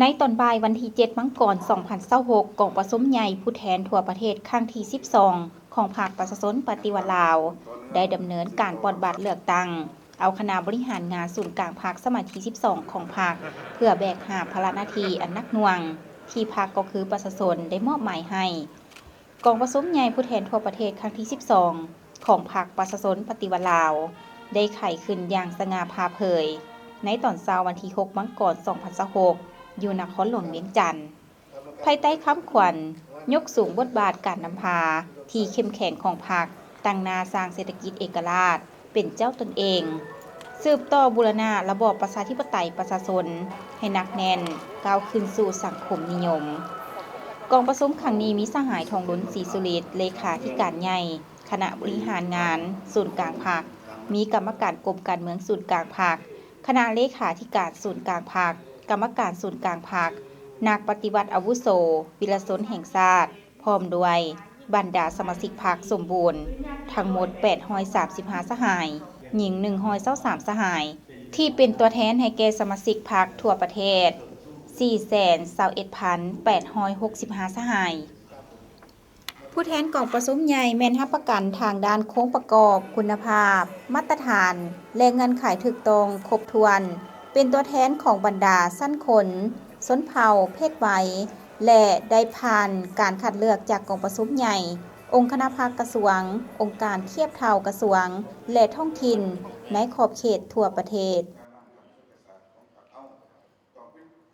ในตอนบ่ายวันที่7มังกร2026กองประชุมใหญ่ผู้แทนทั่วประเทศครั้งที่12ของภาคประชาชนปฏิวัติลาวได้ดำเนินการปลดบัตรเลือกตั้งเอาคณะบริหารงานศูนย์กลางภาคสมัยที่12ของภาคเพื่อแบกหาบภาระหน้าที่อันหนักหน่วงที่ภาคก็คือประชาชนได้มอบหมายให้กองประชุมใหญ่ผู้แทนทั่วประเทศครั้งที่12ของภาคประชาชนปฏิวัติลาวได้ไขขึ้นอย่างสง่าผ่าเผยในตอนเช้าวันที่6มังกร2026อยู่นครหลวงเวียงจันทน์ภายใต้คำขวัญยกสูงบทบาทการนำพาที่เข้มแข็งของพรรคตั้งหน้าสร้างเศรษฐกิจเอกราชเป็นเจ้าตนเองสืบต่อบูรณะระบอบประชาธิปไตยประชาชนให้หนักแน่นก้าวขึ้นสู่สังคมนิยมกองประชุมครั้งนี้มีสหายทองล้นศรีสุฤทธิ์เลขาธิการใหญ่คณะบริหารงานศูนย์กลางพรรคมีกรรมการกรมการเมืองศูนย์กลางพรรคคณะเลขาธิการศูนย์กลางพรรคกรรมการศูนย์กลางพรรคนักปฏิวัติอาวุโสวิรชนแห่งชาติพร้อมด้วยบรรดาสมาชิกพรรคสมบูรณ์ทั้งหมด835สหายหญิง123สหายที่เป็นตัวแทนให้แก่สมาชิกพรรคทั่วประเทศ 421,865 สหายผู้แทนกองประชุมใหญ่แม่นรับประกันทางด้านโครงประกอบคุณภาพมาตรฐานและเงินขายถูกต้องครบถ้วนเป็นตัวแทนของบรรดาชั้นคนชนเผ่าเพศวัยและได้ผ่านการคัดเลือกจากกองประชุมใหญ่องค์คณะภาคกระทรวงองค์การเทียบเท่ากระทรวงและท้องถิ่นในขอบเขตทั่วประเทศ